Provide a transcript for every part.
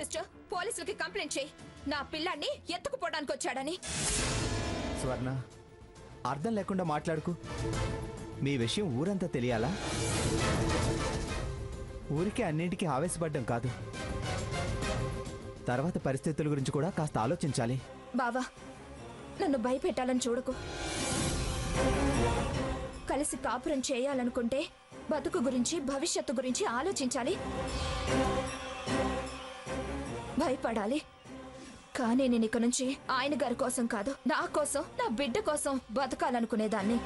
Sister, పోలీసులకి complaint చేయి. నా పిల్లాన్ని ఎత్తుకుపోవడానికి వచ్చాడని. స్వర్ణ, అర్థం లేకుండా మాట్లాడుకు. మీ విషయం ఊరంతా తెలియాలా? ఊరికే అన్నింటికీ ఆవేశపడ్డం కాదు, తర్వాత పరిస్థితుల గురించి కూడా కాస్త ఆలోచించాలి. బావా, నన్ను భయపెట్టాలని చూడకు. కలిసి కాపురం చేయాలనుకుంటే బతుకు గురించి, భవిష్యత్తు గురించి ఆలోచించాలి, భయపడాలి. కానీ నేను ఇక నుంచి ఆయన గారి కోసం కాదు, నా కోసం, నా బిడ్డ కోసం బతకాలనుకునేదాన్ని.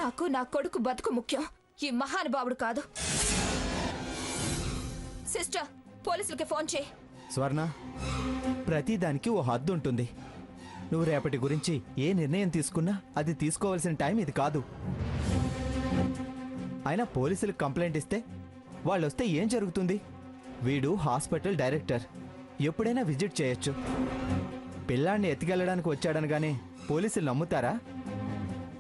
నాకు నా కొడుకు బతుకు ముఖ్యం, ఈ మహానుభావుడు కాదు. సిస్టర్, పోలీసులకి ఫోన్ చేయి. స్వర్ణ, ప్రతిదానికి ఓ హద్దు ఉంటుంది. నువ్వు రేపటి గురించి ఏ నిర్ణయం తీసుకున్నా అది తీసుకోవాల్సిన టైం ఇది కాదు. అయినా పోలీసులకు కంప్లైంట్ ఇస్తే వాళ్ళు వస్తే ఏం జరుగుతుంది? వీడు హాస్పిటల్ డైరెక్టర్, ఎప్పుడైనా విజిట్ చేయొచ్చు. పిల్లాన్ని ఎత్తుకెళ్ళడానికి వచ్చాడనగానే పోలీసులు నమ్ముతారా?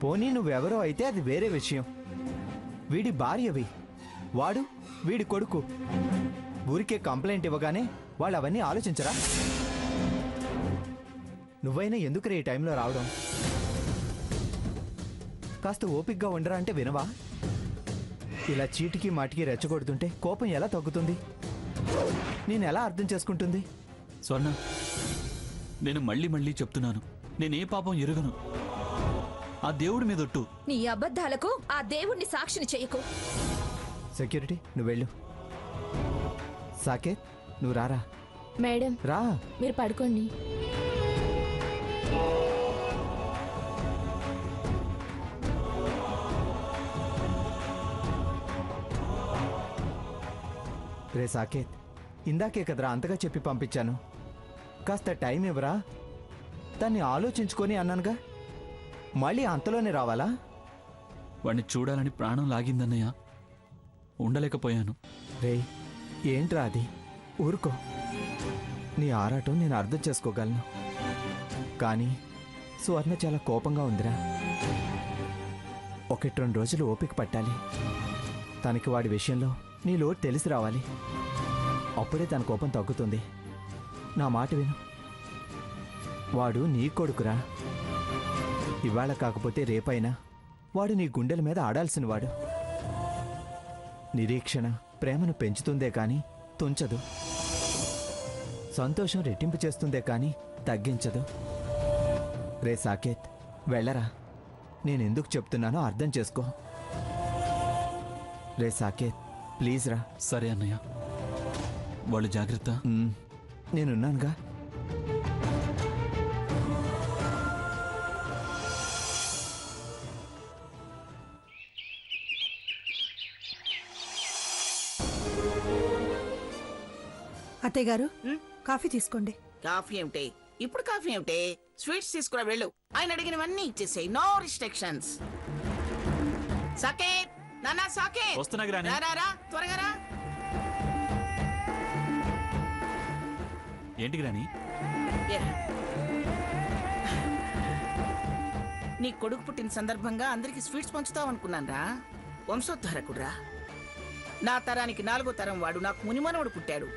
పోనీ నువ్వెవరో అయితే అది వేరే విషయం. వీడి భార్యవి, వాడు వీడి కొడుకు. ఊరికే కంప్లైంట్ ఇవ్వగానే వాళ్ళు అవన్నీ ఆలోచించరా? నువ్వైనా ఎందుకు ఈ టైంలో రావడం? కాస్త ఓపిగ్గా ఉండరా అంటే వినవా? ఇలా చీటికి మాటికి రెచ్చగొడుతుంటే కోపం ఎలా తగ్గుతుంది? నేను ఎలా అర్థం చేసుకుంటుంది? స్వర్ణ, నేను మళ్ళీ మళ్ళీ చెప్తున్నాను, నేనే పాపం ఎరుగను. ఆ దేవుడి మీదొట్టు. నీ అబద్ధాలకు ఆ దేవుణ్ణి సాక్షిని చెయ్యకు. సెక్యూరిటీ, నువ్వు వెళ్ళు. సాకేత్, నువ్వు రారా. మేడం, రా. మీరు పడుకోండి. రే సాకేత్, ఇందాకే కదరా అంతగా చెప్పి పంపించాను. కాస్త టైం ఇవ్వరా, దాన్ని ఆలోచించుకొని అన్నానుగా. మళ్ళీ అంతలోనే రావాలా? వాడిని చూడాలని ప్రాణం లాగిందన్నయ్య, ఉండలేకపోయాను. రే, ఏంట్రా అది? ఊరుకో. నీ ఆరాటం నేను అర్థం చేసుకోగలను, కానీ స్వర్ణ చాలా కోపంగా ఉందిరా. 1-2 రోజులు ఓపిక పట్టాలి. తనకి వాడి విషయంలో నీ లోటు తెలిసి రావాలి. అప్పుడే తన కోపం తగ్గుతుంది. నా మాట విను. వాడు నీ కొడుకురా. ఇవాళ కాకపోతే రేపైనా వాడు నీ గుండెల మీద ఆడాల్సినవాడు. నిరీక్షణ ప్రేమను పెంచుతుందే కానీ తుంచదు. సంతోషం రెట్టింపు చేస్తుందే కానీ తగ్గించదు. రే సాకేత్, వెళ్ళరా. నేనెందుకు చెప్తున్నానో అర్థం చేసుకో. రే సాకేత్, ప్లీజ్ రా. సరే అన్నయ్య, వాళ్ళు జాగ్రత్త. నేనున్నానుగా. అత్తయ్య గారు, కాఫీ తీసుకోండి. కాఫీ ఏమిటి ఇప్పుడు? కాఫీ ఏమిటి? స్వీట్స్ తీసుకురా వెళ్ళు. ఆయన అడిగినవన్నీ ఇచ్చేసాయి, నో రిస్ట్రిక్షన్స్. సాకేత్, నానా సాకేత్, వస్తున్నా గ్రాని. రా, త్వరగా రా. ఏంటి గ్రాని? నీ కొడుకు పుట్టిన సందర్భంగా అందరికి స్వీట్స్ పంచుతావు అనుకున్నాను రా. వంశోద్ధారకుడురా. నా తరానికి 4వ తరం వాడు. నాకు మునిమనవడు పుట్టాడు.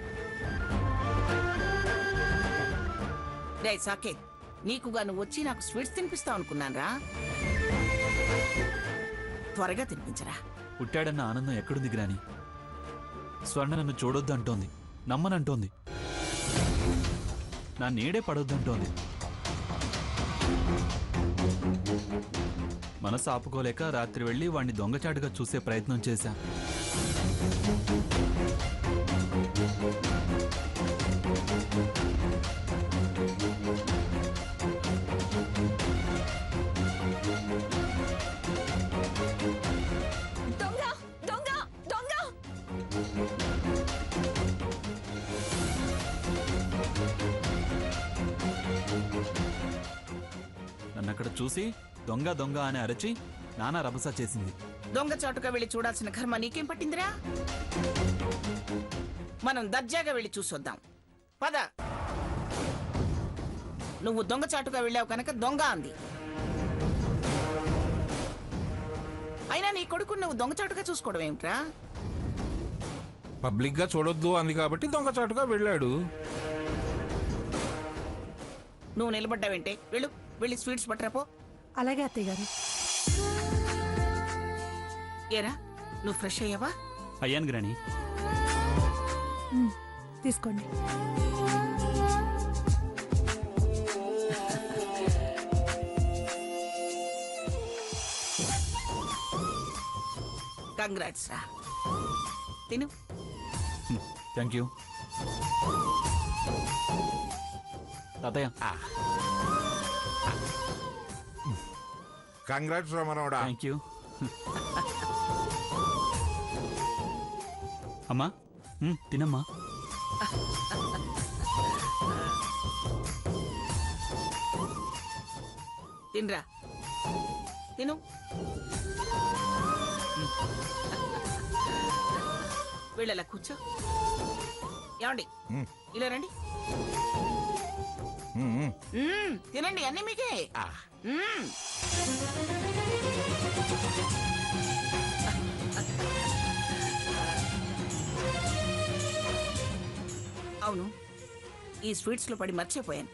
రే సాకేత్, నీకుగా నువ్వు వచ్చి నాకు స్వీట్స్ తినిపిస్తావు అనుకున్నాను రా. త్వరగా తినిపించరా. పుట్టాడన్న ఆనందం ఎక్కడుంది గ్రాని? స్వర్ణ నన్ను చూడొద్దు అంటోంది, నమ్మనంటోంది, నా నీడే పడొద్దంటోంది. మనసు ఆపుకోలేక రాత్రి వెళ్ళి వాణ్ణి దొంగచాటుగా చూసే ప్రయత్నం చేశా. నన్నక్కడ చూసి దొంగ దొంగ అని అరచి నానా రభస చేసింది. దొంగ చాటుగా వెళ్ళి చూడాల్సిన కర్మ నీకేం పట్టిందిరా? మనం దర్జాగా వెళ్ళి చూసొద్దాం, పద. నువ్వు దొంగ చాటుగా వెళ్ళావు కనుక దొంగ అంది. అయినా నీ కొడుకు నువ్వు దొంగచాటుగా చూసుకోవడం ఏమిట్రా? పబ్లిక్ గా చూడొద్దు అంది కాబట్టి దొంగచాటుగా వెళ్ళాడు. నువ్వు నిలబడ్డావేంటే? వెళ్ళి స్వీట్స్ పట్టరాపో. అలాగే అత్తయ్య గారు. ఏరా, నువ్వు ఫ్రెష్ అయ్యావా? అయ్యాను గ్రాని. తీసుకోండి. కంగ్రాట్స్ రా, తిను. థ్యాంక్ యూ తాతయ్య. కంగ్రాట్స్ రామరావుడా. Thank you. అమ్మా తినమ్మా. తినరా, తిను. వీళ్ళలా కూర్చో. ఏమండి, ఇలా రండి. తినండి, అన్ని మీకే. అవును, ఈ స్వీట్స్ లో పడి మర్చిపోయాను.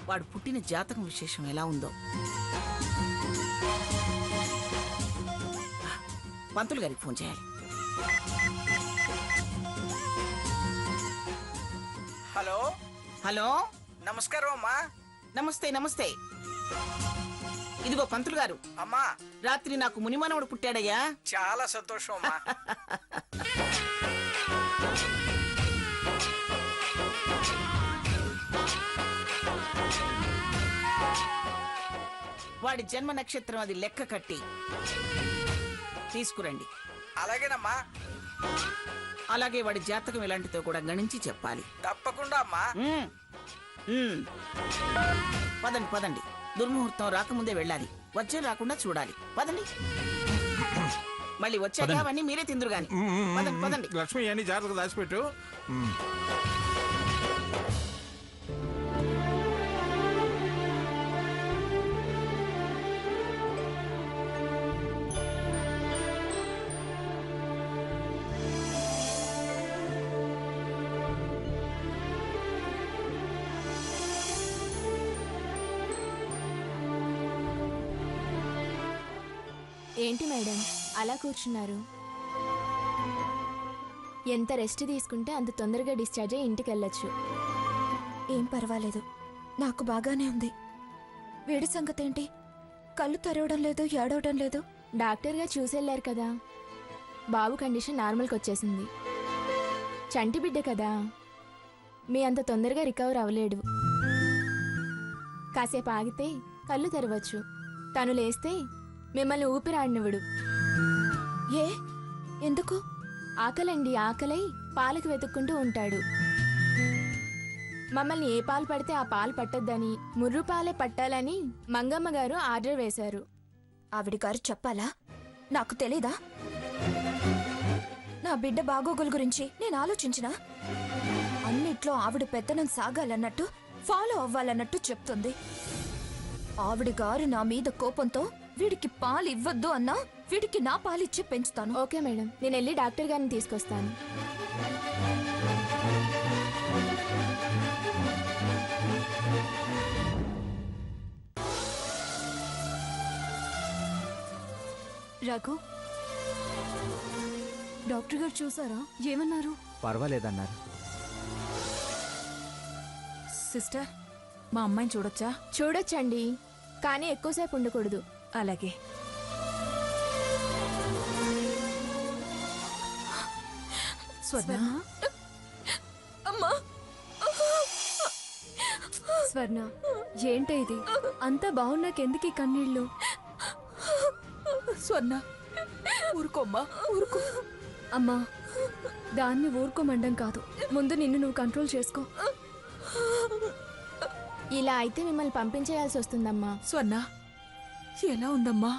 వాడు పుట్టిన జాతకం విశేషం ఎలా ఉందో. పంతులు గారికి ఫోన్ చేయాలి. హలో హలో, నమస్కారం అమ్మా. నమస్తే. ఇదిగో పంతులు గారు, అమ్మా రాత్రి నాకు మునిమనవుడు పుట్టాడయ్యా. చాలా సంతోషం అమ్మా. వాడి జన్మ నక్షత్రం అది లెక్క కట్టి తీసుకురండి. అలాగేనమ్మా, అలాగే వాడి జాతకం ఎలాంటిదో కూడా గణించి చెప్పాలి. తప్పకుండా అమ్మా. పదండి. దుర్ముహూర్తం రాకముందే వెళ్ళాలి. వచ్చే రాకుండా చూడాలి. పదండి. మళ్ళీ వచ్చాక అవన్నీ మీరే తిందురు గాని. పదండి. లక్ష్మి అన్ని జాగ్రత్తగా దాచిపెట్టు. ఏంటి మేడం అలా కూర్చున్నారు? ఎంత రెస్ట్ తీసుకుంటే అంత తొందరగా డిశ్చార్జ్ అయ్యి ఇంటికి వెళ్ళొచ్చు. ఏం పర్వాలేదు, నాకు బాగానే ఉంది. వేడి సంగతేంటి? కళ్ళు తెరవడం లేదు, ఏడవడం లేదు. డాక్టర్గా చూసెళ్ళారు కదా, బాబు కండిషన్ నార్మల్కి వచ్చేసింది. చంటి బిడ్డ కదా, మీ అంత తొందరగా రికవర్ అవ్వలేడు. కాసేపు ఆగితే కళ్ళు తెరవచ్చు. తను లేస్తే మిమ్మల్ని ఊపిరాడినవుడు. ఏ ఎందుకు? ఆకలండి, ఆకలై పాలకు వెతుక్కుంటూ ఉంటాడు. మమ్మల్ని ఏ పాలు పడితే ఆ పాలు పట్టొద్దని, ముర్రు పాలే పట్టాలని మంగమ్మ గారు ఆర్డర్ వేశారు. ఆవిడ గారు చెప్పాలా? నాకు తెలీదా? నా బిడ్డ బాగోగుల గురించి నేను ఆలోచించినా? అన్నిట్లో ఆవిడ పెత్తనం సాగాలన్నట్టు, ఫాలో అవ్వాలన్నట్టు చెప్తుంది. ఆవిడ గారు నా మీద కోపంతో వీడికి పాలు ఇవ్వద్దు అన్నా వీడికి నా పాలిచ్చి పెంచుతాను. ఓకే మేడం, నేను వెళ్ళి డాక్టర్ గారిని తీసుకొస్తాను. రఘు, డాక్టర్ గారు చూసారా? ఏమన్నారు? పర్వాలేదన్నారు. సిస్టర్, మా అమ్మాయిని చూడొచ్చా? చూడొచ్చండి, కానీ ఎక్కువసేపు ఉండకూడదు. అలాగే. స్వర్ణ, అమ్మా. స్వర్ణ, ఏంటి ఇది? అంతా బాగున్నాకెందుకు కన్నీళ్ళు? స్వర్ణ, ఊరుకోమ్మా, ఊరుకో. అమ్మా, దాన్ని ఊరుకోమండం కాదు, ముందు నిన్ను నువ్వు కంట్రోల్ చేసుకో. ఇలా అయితే మిమ్మల్ని పంపించేయాల్సి వస్తుందమ్మా. స్వర్ణ, ఎలా ఉందమ్మా?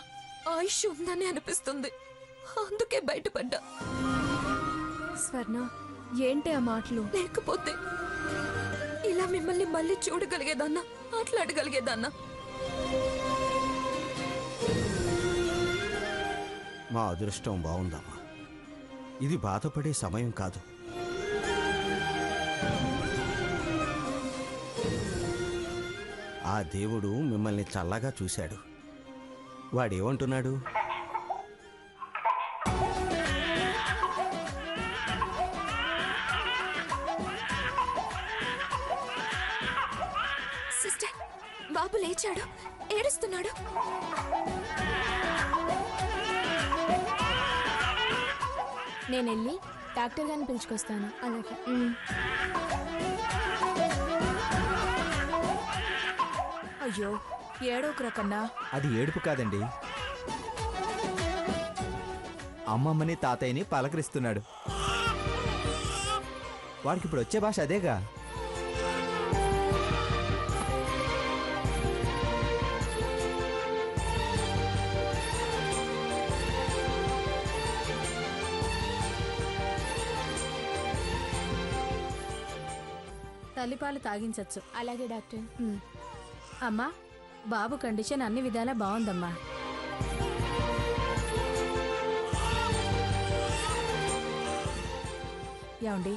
ఆయుష్ ఉందని అనిపిస్తుంది, అందుకే బయటపడ్డా. స్వర్ణ, ఏంటి ఆ మాటలు? లేకపోతే ఇలా మిమ్మల్ని మళ్ళీ చూడగలిగేదాన్నా, మాట్లాడగలిగేదాన్నా? మా అదృష్టం బాగుందమ్మా. ఇది బాధపడే సమయం కాదు. ఆ దేవుడు మిమ్మల్ని చల్లగా చూశాడు. వాడేమంటున్నాడు? సిస్టర్, బాబు లేచాడు, ఏడుస్తున్నాడు. నేను వెళ్ళి డాక్టర్ గారిని పిలుచుకొస్తాను. అలాగే. అయ్యో, ఏడోకురా కన్నా. అది ఏడుపు కాదండి, అమ్మమ్మని తాతయ్యని పలకరిస్తున్నాడు. వాడికి ఇప్పుడు వచ్చే భాష అదేగా. తల్లిపాలు తాగించచ్చు. అలాగే డాక్టర్. అమ్మా, బాబు కండిషన్ అన్ని విధాలా బాగుందమ్మా. ఏమండి,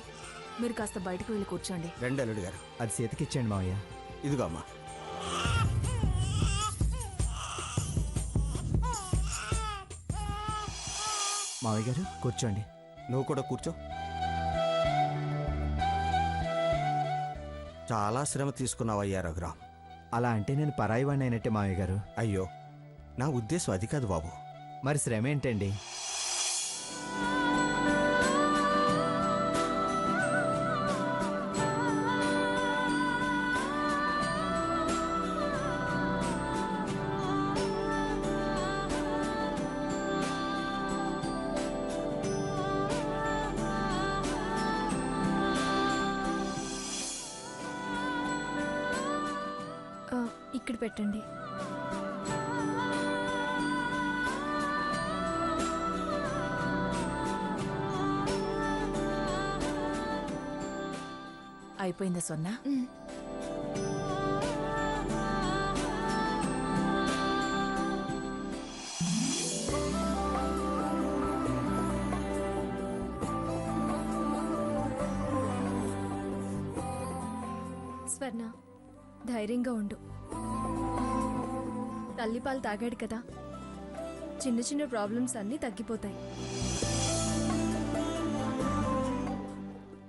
మీరు కాస్త బయటకు వెళ్ళి కూర్చోండి. రండి అల్లుడు గారు. అది చేతికిచ్చేయండి మావయ్య. ఇదిగో అమ్మా. మావయ్య గారు కూర్చోండి. నువ్వు కూడా కూర్చో. చాలా శ్రమ తీసుకున్నావయ్యా రఘురామ్. అలా అంటే నేను పరాయి వాడిని అయినట్టే మావయ్య గారు. అయ్యో, నా ఉద్దేశం అది కాదు బాబు. మరి శ్రమ ఏంటండి? ఇక్కడ పెట్టండి. అయిపోయిందా సొన్నా? స్వర్ణ, ధైర్యంగా ఉండు. తల్లిపాలు తాగాడు కదా, చిన్న చిన్న ప్రాబ్లమ్స్ అన్నీ తగ్గిపోతాయి.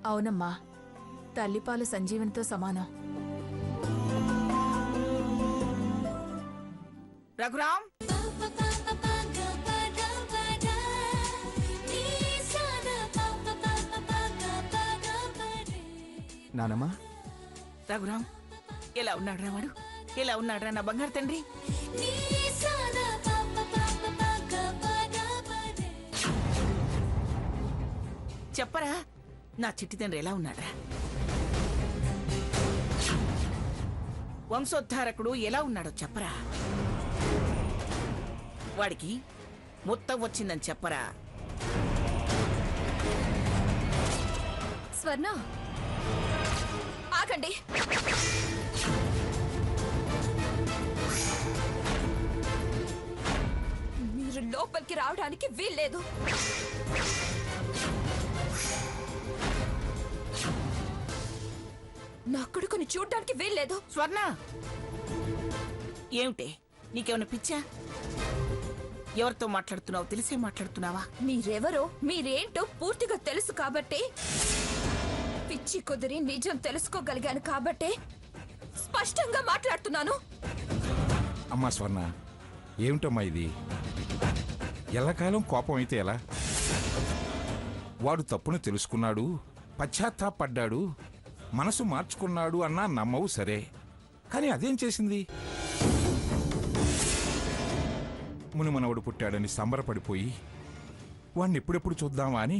అవునమ్మా, తల్లిపాలు సంజీవనితో సమానం. రఘురామ్, నానమ్మా. రఘురామ్, ఎలా ఉన్నాడురా వాడు? ఎలా ఉన్నాడురా నా బంగారు తండ్రి? చెప్పరా, నా చిట్టి తండ్రి ఎలా ఉన్నాడ్రా? వంశోద్ధారకుడు ఎలా ఉన్నాడో చెప్పరా? వాడికి మొత్తం వచ్చిందని చెప్పరా? స్వర్ణ, ఆగండి. మీరు లోపలికి రావడానికి వీల్లేదు. నా కొడుకుని చూడ్డానికి వీల్లేదు. స్వర్ణ, ఏమిటే నీకేమైనా పిచ్చా? ఎవరితో మాట్లాడుతున్నావు తెలిసే మాట్లాడుతున్నావా? మీరెవరో మీరేంటో పూర్తిగా తెలుసు కాబట్టే, పిచ్చి కుదిరి నిజం తెలుసుకోగలిగాను కాబట్టే స్పష్టంగా మాట్లాడుతున్నాను. అమ్మా స్వర్ణ, ఏమిటమ్మా ఇది? ఎల్లకాలం కోపం అయితే ఎలా? వాడు తప్పును తెలుసుకున్నాడు, పశ్చాత్తాపడ్డాడు, మనసు మార్చుకున్నాడు అన్నా నమ్మవు సరే, కానీ అదేం చేసింది? మునిమనవడు పుట్టాడని సంబరపడిపోయి వాణ్ణి ఎప్పుడెప్పుడు చూద్దామా అని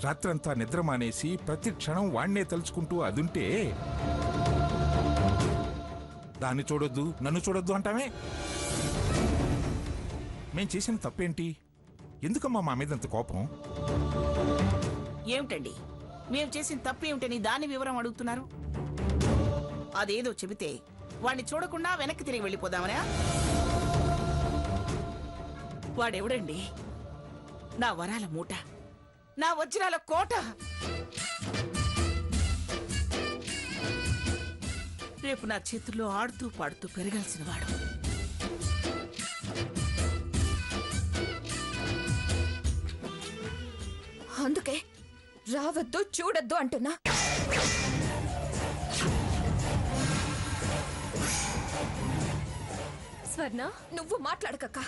రాత్రంతా నిద్ర మానేసి ప్రతి క్షణం వాణ్ణే తలుచుకుంటూ అదుంటే దాన్ని చూడొద్దు నన్ను చూడొద్దు అంటామే. మేం చేసిన తప్పేంటి? ఎందుకమ్మా మా మీద అంత కోపం? ఏమిటండి మేము చేసిన తప్పేమిటని దాని వివరం అడుగుతున్నారు? అదేదో చెబితే వాణ్ణి చూడకుండా వెనక్కి తిరిగి వెళ్ళిపోదామనా? వాడెవడండి? నా వరాల మూట, నా వజ్రాల కోట. రేపు నా చేతుల్లో ఆడుతూ పాడుతూ పెరగాల్సిన వాడు. అందుకే రావద్దు చూడొద్దు అంటున్నా. స్వర్ణ, నువ్వు మాట్లాడకక్క.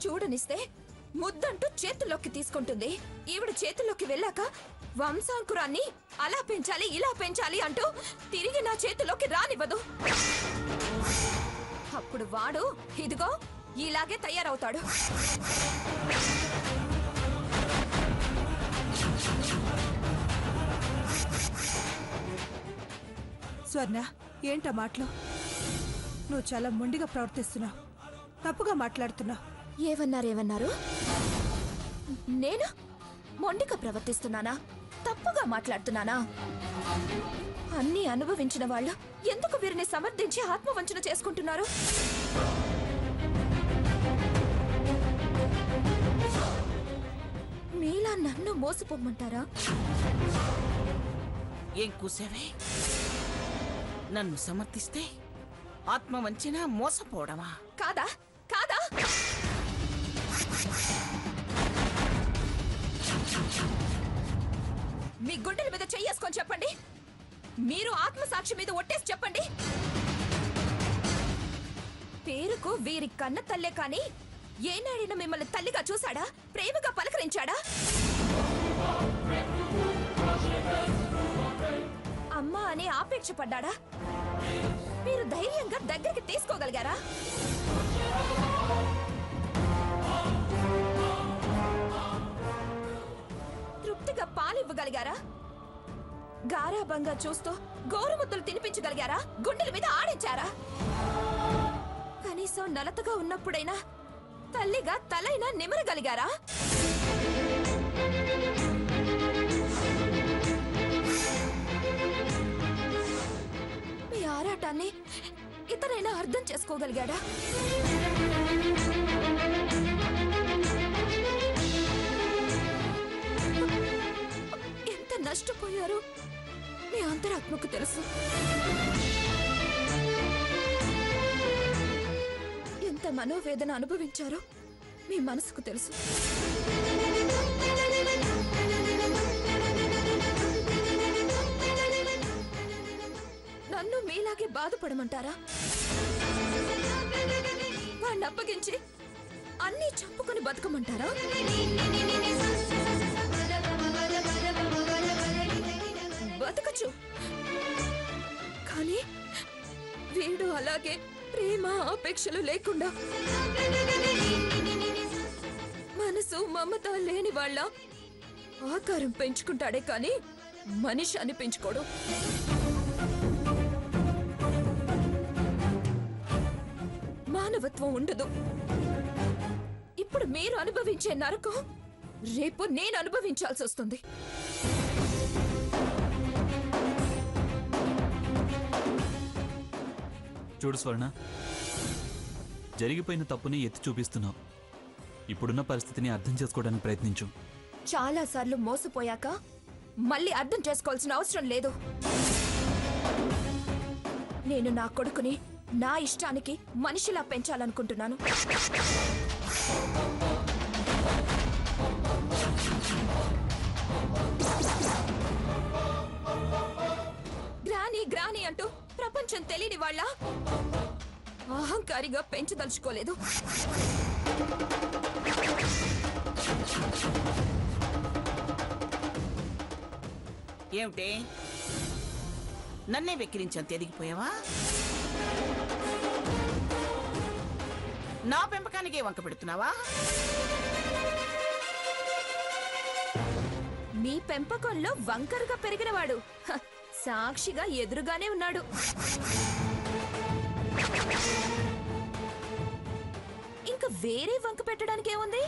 చూడనిస్తే ముద్దంటూ చేతుల్లోకి తీసుకుంటుంది. ఈవిడ చేతుల్లోకి వెళ్ళాక వంశాంకురాన్ని అలా పెంచాలి ఇలా పెంచాలి అంటూ తిరిగి నా చేతుల్లోకి రానివ్వదు. అప్పుడు వాడు ఇదిగో ఇలాగే తయారవుతాడు. స్వర్ణ, ఏంటా మాటలు? నువ్వు చాలా మొండిగా ప్రవర్తిస్తున్నావు, తప్పుగా మాట్లాడుతున్నావు. ఏమన్నారు? నేను మొండిగా ప్రవర్తిస్తున్నానా? తప్పుగా మాట్లాడుతున్నానా? అన్నీ అనుభవించిన వాళ్ళు ఎందుకు వీరిని సమర్థించి ఆత్మవంచన చేసుకుంటున్నారు? మీలా నన్ను మోసపోమ్మంటారా? ఏం కూసావే? నన్ను సమర్థిస్తే ఆత్మవంచన మోసపోవడమా? కాదా కాదా? మీ గుండెల మీద చెయ్యేసుకొని చెప్పండి. మీరు ఆత్మసాక్షి మీద ఒట్టేసి చెప్పండి. పేరుకు వీరి కన్న తల్లే కాని ఏనాడైనా మిమ్మల్ని తల్లిగా చూశాడా? ప్రేమగా పలకరించాడా? అమ్మ అని ఆపేక్ష పడ్డాడా? మీరు ధైర్యంగా దగ్గరికి తీసుకోగలిగారా? తృప్తిగా పాలివ్వగలిగారా? గారాబంగా చూస్తూ గోరుముద్దలు తినిపించగలిగారా? గుండెల మీద ఆడించారా? కనీసం నలతగా ఉన్నప్పుడైనా తల్లిగా తలైనా నిమరగలిగారా? మీ ఆరాటాన్ని ఇతరైనా అర్థం చేసుకోగలిగాడా? ఎంత నష్టపోయారు మీ అంతరాత్మకు తెలుసు. ఎంత మనోవేదన అనుభవించారో మీ మనసుకు తెలుసు. నన్ను మీలాగే బాధపడమంటారా? వాడిని అప్పగించి అన్నీ చంపుకొని బతకమంటారా? బతకచ్చు, కానీ వీడు అలాగే ప్రేమ ఆపేక్షలు లేకుండా మనసు మమత లేని వాళ్ళ ఆకారం పెంచుకుంటాడే కానీ మనిషి అని పెంచుకోడు. మానవత్వం ఉండదు. ఇప్పుడు మీరు అనుభవించే నరకం రేపు నేను అనుభవించాల్సి వస్తుంది. చూడు స్వర్ణ, జరిగిపోయిన తప్పుని ఎత్తి చూపిస్తున్నావు. ఇప్పుడున్న పరిస్థితిని అర్థం చేసుకోవడానికి ప్రయత్నించు. చాలా సార్లు మోసపోయాక మళ్ళీ అర్థం చేసుకోవాల్సిన అవసరం లేదు. నేను నా కొడుకుని నా ఇష్టానికి మనిషిలా పెంచాలనుకుంటున్నాను. గ్రాని గ్రాని అంటూ ప్రపంచం తెలియని వాళ్ళ అహంకారిగా పెంచదలుచుకోలేదు. ఏమిటే, నన్నే వెక్కిరించంత ఎదిగిపోయావా? నా పెంపకానికే వంక పెడుతున్నావా? మీ పెంపకంలో వంకరగా పెరిగినవాడు సాక్షిగా ఎదురుగానే ఉన్నాడు. ఇంకా వేరే వంక పెట్టడానికి ఏముంది?